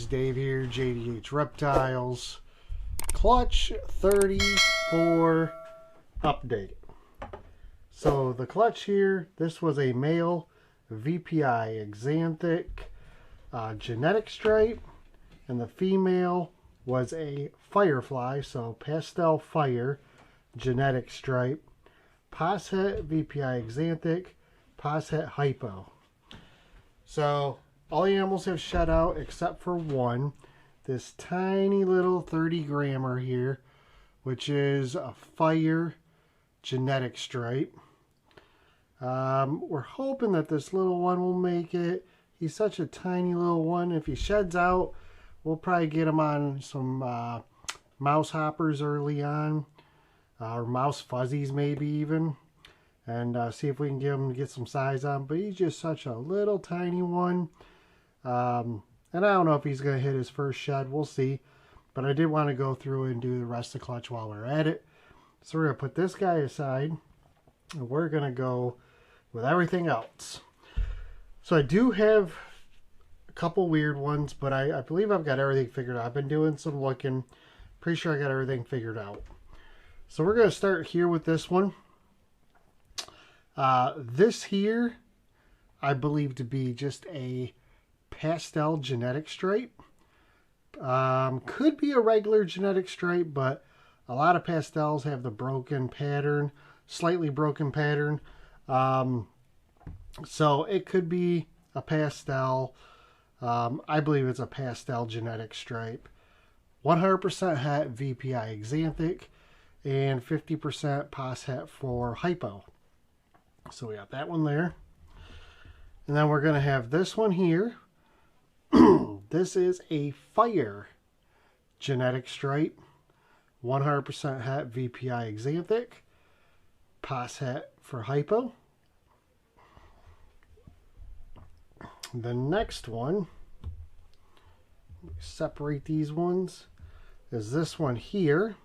guys, Dave here, JDH Reptiles. Clutch 34 update. So the clutch here, this was a male VPI Exanthic genetic stripe, and the female was a Firefly, so pastel fire genetic stripe, Posset VPI Exanthic, Posset hypo. So all the animals have shed out except for one, this tiny little 30 grammer here, which is a fire genetic stripe. We're hoping that this little one will make it. He's such a tiny little one. If he sheds out, we'll probably get him on some mouse hoppers early on, or mouse fuzzies maybe even, and see if we can get him to get some size on. But he's just such a little tiny one. And I don't know if he's going to hit his first shed. We'll see. But I did want to go through and do the rest of the clutch while we're at it. So we're going to put this guy aside, and we're going to go with everything else. So I do have a couple weird ones, but I believe I've got everything figured out. I've been doing some looking. Pretty sure I got everything figured out. So we're going to start here with this one. This here, I believe to be just a pastel genetic stripe. Could be a regular genetic stripe, but a lot of pastels have the broken pattern, slightly broken pattern. So it could be a pastel. I believe it's a pastel genetic stripe. 100% het VPI Exanthic and 50% Posset for hypo. So we got that one there. And then we're going to have this one here. This is a fire genetic stripe. 100% het VPI Exanthic. Posset for hypo. The next one, separate these ones, is this one here.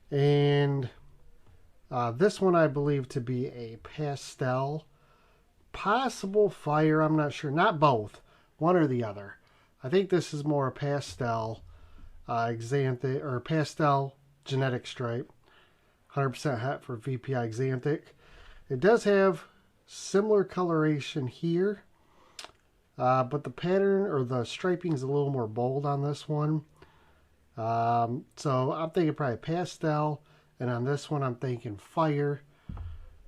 And this one I believe to be a pastel, possible fire, I'm not sure, not both, one or the other. I think this is more a pastel Exanthic, or pastel genetic stripe, 100% het for VPI Exanthic. It does have similar coloration here, but the pattern or the striping is a little more bold on this one. So I'm thinking probably pastel, and on this one I'm thinking fire.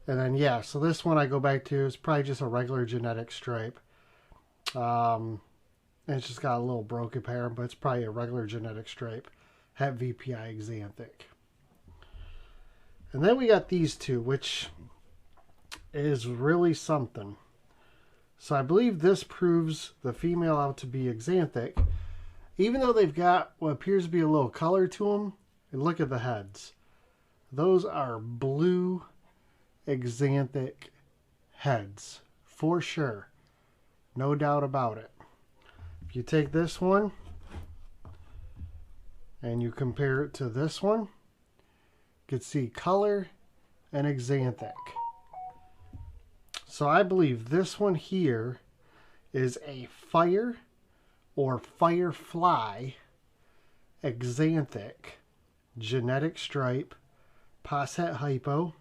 And then yeah, so this one I go back to is probably just a regular genetic stripe. And it's just got a little broken pattern, but it's probably a regular genetic stripe. Het VPI Exanthic. And then we got these two, which is really something. So I believe this proves the female out to be Exanthic, even though they've got what appears to be a little color to them. And look at the heads. Those are blue Exanthic heads for sure, no doubt about it. If you take this one and you compare it to this one, you can see color and Exanthic. So I believe this one here is a fire or firefly Exanthic genetic stripe, Posset hypo.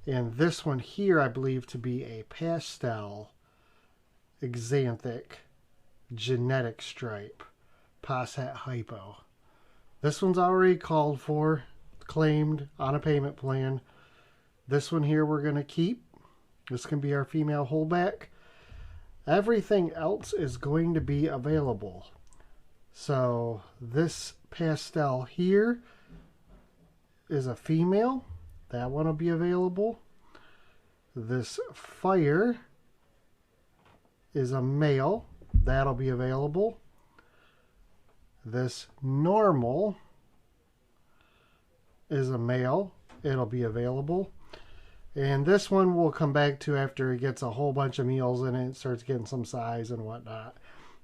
And this one here I believe to be a pastel Exanthic genetic stripe, Posset hypo. This one's already called for, claimed on a payment plan. This one here we're going to keep. This can be our female holdback. Everything else is going to be available. So this pastel here is a female. That one will be available. This fire is a male. That'll be available. This normal is a male. It'll be available. And this one we'll come back to after it gets a whole bunch of meals in it, starts getting some size and whatnot.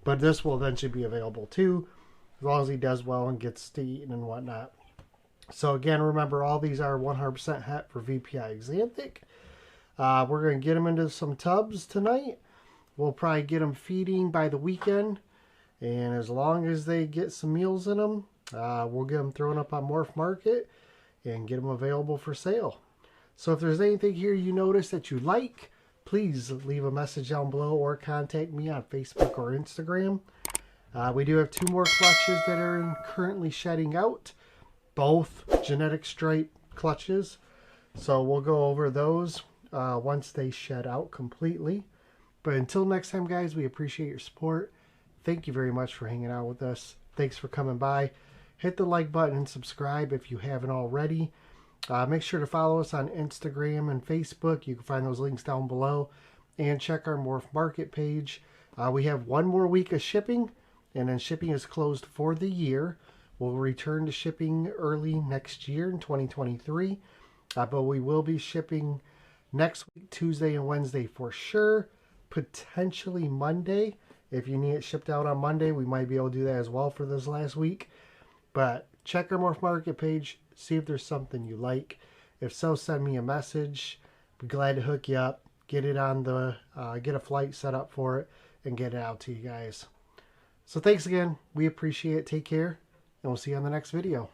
But this will eventually be available too, as long as he does well and gets to eating and whatnot. So again, remember all these are 100% het for VPI Exanthic. We're going to get them into some tubs tonight. We'll probably get them feeding by the weekend. And as long as they get some meals in them, we'll get them thrown up on Morph Market and get them available for sale. So if there's anything here you notice that you like, please leave a message down below or contact me on Facebook or Instagram. We do have 2 more clutches that are currently shedding out, both genetic stripe clutches. So we'll go over those once they shed out completely. But until next time, guys, we appreciate your support. Thank you very much for hanging out with us. Thanks for coming by. Hit the like button and subscribe if you haven't already. Make sure to follow us on Instagram and Facebook. You can find those links down below. And check our Morph Market page. We have 1 more week of shipping, and then shipping is closed for the year. We'll return to shipping early next year in 2023. But we will be shipping next week, Tuesday and Wednesday for sure. Potentially Monday. If you need it shipped out on Monday, we might be able to do that as well for this last week. But check our Morph Market page. See if there's something you like. If so, send me a message. Be glad to hook you up. Get it on the, get a flight set up for it and get it out to you guys. So thanks again. We appreciate it. Take care. And we'll see you on the next video.